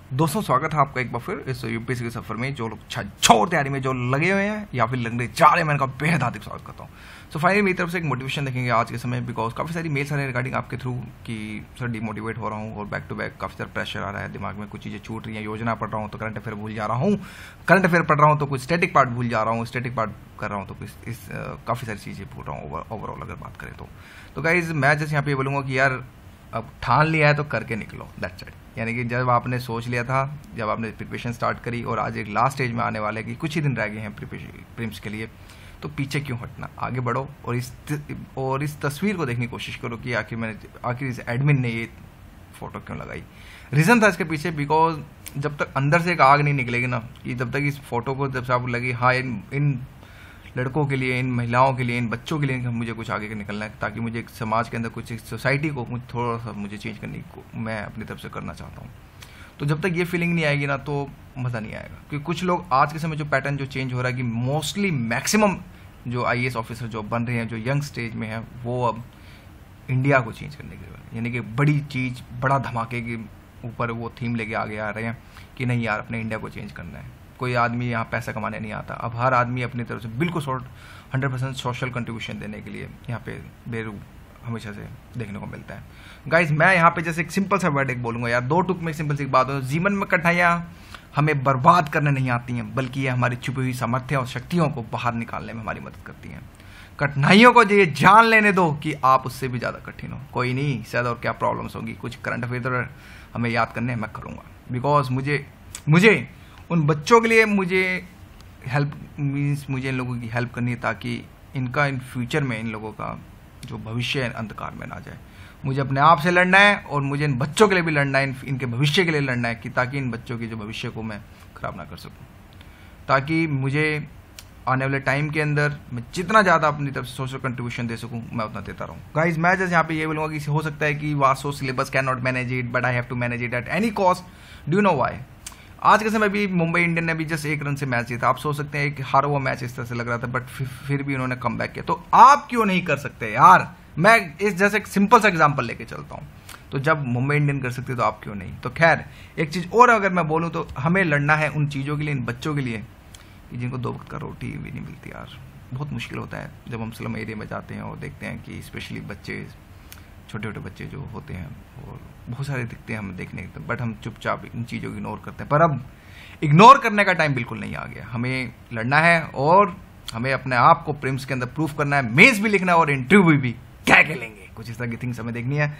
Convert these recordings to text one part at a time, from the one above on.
दोस्तों स्वागत है आपका एक बार फिर इस यूपीएससी के सफर में। जो लोग छोड़ तैयारी में जो लगे हुए हैं या फिर लगने जा रहे हैं, मैं इनका बेहद हार्दिक स्वागत करता हूँ। सो फाइनली मेरी तरफ से एक मोटिवेशन देखेंगे आज के समय, बिकॉज काफ़ी सारी मेल्स आ रहे हैं रिगार्डिंग आपके थ्रू कि सर डिमोटिवेट हो रहा हूँ और बैक टू बैक काफ़ी सारा प्रेशर आ रहा है, दिमाग में कुछ चीज़ें छूट रही हैं, योजना पढ़ रहा हूँ तो करंट अफेयर भूल जा रहा हूँ, करंट अफेयर पढ़ रहा हूँ तो कुछ स्टैटिक पार्ट भूल जा रहा हूँ, स्टैटिक पार्ट कर रहा हूँ तो कुछ इस काफ़ी सारी चीज़ें भूल रहा हूँ ओवरऑल अगर बात करें तो गाइज मैं जैसे यहाँ पे बोलूँगा कि यार अब ठान लिया है तो करके निकलो, दैट्स इट। यानी कि जब आपने सोच लिया था, जब आपने प्रिपरेशन स्टार्ट करी और आज एक लास्ट स्टेज में आने वाले कि कुछ ही दिन रह गए हैं प्रीलिम्स के लिए, तो पीछे क्यों हटना, आगे बढ़ो और इस तस्वीर को देखने की कोशिश करो कि आखिर इस एडमिन ने ये फोटो क्यों लगाई। रीज़न था इसके पीछे, बिकॉज जब तक अंदर से एक आग नहीं निकलेगी ना, कि जब तक इस फोटो को जब से आपको लगी हाँ इन लड़कों के लिए, इन महिलाओं के लिए, इन बच्चों के लिए मुझे कुछ आगे निकलना है, ताकि मुझे एक समाज के अंदर कुछ सोसाइटी को थोड़ा सा मुझे चेंज करने को मैं अपनी तरफ से करना चाहता हूँ। तो जब तक ये फीलिंग नहीं आएगी ना तो मज़ा नहीं आएगा। क्योंकि कुछ लोग आज के समय जो पैटर्न जो चेंज हो रहा है कि मोस्टली मैक्सिमम जो IAS ऑफिसर जो बन रहे हैं, जो यंग स्टेज में है, वो अब इंडिया को चेंज करने के लिए, यानी कि बड़ी चीज़, बड़ा धमाके के ऊपर वो थीम लेके आगे आ रहे हैं कि नहीं यार अपने इंडिया को चेंज करना है। कोई आदमी यहाँ पैसा कमाने नहीं आता, अब हर आदमी अपनी तरफ से बिल्कुल 100% सोशल कंट्रीब्यूशन देने के लिए यहाँ पे बेरू हमेशा से देखने को मिलता है। गाइज मैं यहाँ पे जैसे एक सिंपल सा वर्ड एक बोलूँगा यार, दो टुक में सिंपल सी बात हो, जीवन में कठिनाइयाँ हमें बर्बाद करने नहीं आती हैं, बल्कि ये हमारी छुपी हुई सामर्थ्य और शक्तियों को बाहर निकालने में हमारी मदद करती हैं। कठिनाइयों को ये जान लेने दो कि आप उससे भी ज़्यादा कठिन हो, कोई नहीं शायद और क्या प्रॉब्लम्स होगी, कुछ करंट अफेयर हमें याद करने मैं करूँगा। बिकॉज मुझे उन बच्चों के लिए मुझे इन लोगों की हेल्प करनी है, ताकि इनका इन फ्यूचर में इन लोगों का जो भविष्य है अंधकार में ना जाए। मुझे अपने आप से लड़ना है और मुझे इन बच्चों के लिए भी लड़ना है, इनके भविष्य के लिए लड़ना है, कि ताकि इन बच्चों के जो भविष्य को मैं खराब ना कर सकूं, ताकि मुझे आने वाले टाइम के अंदर मैं जितना ज़्यादा अपनी तरफ से सोशल कंट्रीब्यूशन दे सकूं मैं उतना देता रहूं। गाइज मैं जैसे यहाँ पे ये बोलूँगा कि हो सकता है कि वासो syllabus can not manage it, but I have to manage it at any cost. Do know why? आज के समय भी मुंबई इंडियन ने भी जस्ट 1 रन से मैच जीता। आप सोच सकते हैं एक हारा हुआ मैच इस तरह से लग रहा था, बट फिर भी उन्होंने कम बैक किया। तो आप क्यों नहीं कर सकते यार? मैं इस जैसे एक सिंपल सा एग्जांपल लेके चलता हूँ, तो जब मुंबई इंडियन कर सकते तो आप क्यों नहीं? तो खैर एक चीज़ और अगर मैं बोलूँ तो हमें लड़ना है उन चीज़ों के लिए, इन बच्चों के लिए कि जिनको 2 वक्त का रोटी भी नहीं मिलती यार। बहुत मुश्किल होता है जब हम स्लम एरिया में जाते हैं और देखते हैं कि स्पेशली बच्चे, छोटे छोटे बच्चे जो होते हैं और बहुत सारे दिखते हैं हमें देखने के, बट हम चुपचाप इन चीज़ों को इग्नोर करते हैं। पर अब इग्नोर करने का टाइम बिल्कुल नहीं आ गया, हमें लड़ना है और हमें अपने आप को प्रीलिम्स के अंदर प्रूफ करना है, मेंस भी लिखना है और इंटरव्यू भी क्या लेंगे, कुछ इस तरह की थिंग्स हमें देखनी है।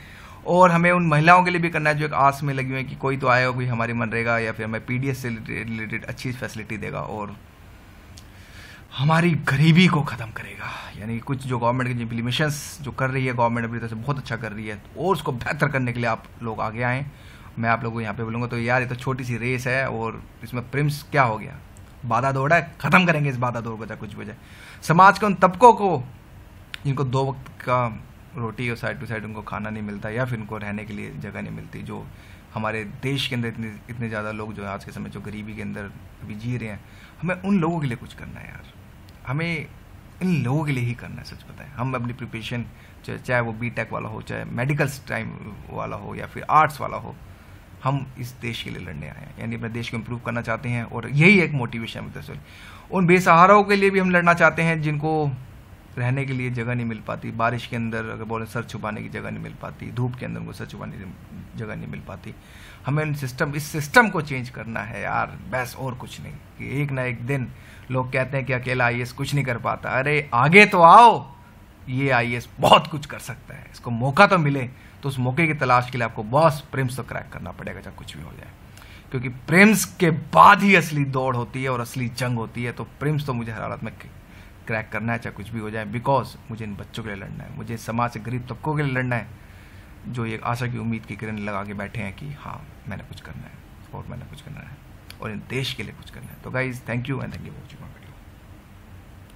और हमें उन महिलाओं के लिए भी करना है जो एक आस में लगी हुई है कि कोई तो आएगा, कोई हमारी मनरेगा या फिर हमें PDS से रिलेटेड अच्छी फैसिलिटी देगा और हमारी गरीबी को ख़त्म करेगा। यानी कुछ जो गवर्नमेंट की इम्प्लीमेशंस जो कर रही है गवर्नमेंट अपनी तरफ से बहुत अच्छा कर रही है, और उसको बेहतर करने के लिए आप लोग आगे आएँ। मैं आप लोगों को यहाँ पे बोलूँगा तो यार ये तो छोटी सी रेस है और इसमें प्रीलिम्स क्या हो गया, बाधा दौड़ है, ख़त्म करेंगे इस बाधा दौड़ को चाहे कुछ भी हो जाए। समाज के उन तबकों को जिनको 2 वक्त का रोटी और साइड टू साइड उनको खाना नहीं मिलता या फिर उनको रहने के लिए जगह नहीं मिलती, जो हमारे देश के अंदर इतने ज़्यादा लोग जो आज के समय जो गरीबी के अंदर अभी जी रहे हैं, हमें उन लोगों के लिए कुछ करना है यार। हमें इन लोगों के लिए ही करना है। सच बताएं, हम अपनी प्रिपरेशन चाहे वो BTech वाला हो, चाहे मेडिकल टाइम वाला हो या फिर आर्ट्स वाला हो, हम इस देश के लिए लड़ने आए हैं, यानी अपने देश को इम्प्रूव करना चाहते हैं। और यही एक मोटिवेशन है दरअसल। उन बेसहाराओं के लिए भी हम लड़ना चाहते हैं जिनको रहने के लिए जगह नहीं मिल पाती, बारिश के अंदर अगर बोले सर छुपाने की जगह नहीं मिल पाती, धूप के अंदर उनको सर छुपाने की जगह नहीं मिल पाती। हमें इस सिस्टम को चेंज करना है यार, बस और कुछ नहीं। कि एक ना एक दिन लोग कहते हैं कि अकेला IAS कुछ नहीं कर पाता, अरे आगे तो आओ, ये IAS बहुत कुछ कर सकता है, इसको मौका तो मिले। तो उस मौके की तलाश के लिए आपको बॉस प्रीलिम्स तो क्रैक करना पड़ेगा चाहे कुछ भी हो जाए, क्योंकि प्रीलिम्स के बाद ही असली दौड़ होती है और असली जंग होती है। तो प्रीलिम्स तो मुझे हर हालत में क्रैक करना है चाहे कुछ भी हो जाए, बिकॉज मुझे इन बच्चों के लिए लड़ना है, मुझे समाज से गरीब तबकों के लिए लड़ना है, जो ये आशा की उम्मीद की किरण लगा के बैठे हैं कि हाँ मैंने कुछ करना है और मैंने कुछ करना है और इन देश के लिए कुछ करना है। तो guys thank you and thank you for watching my video.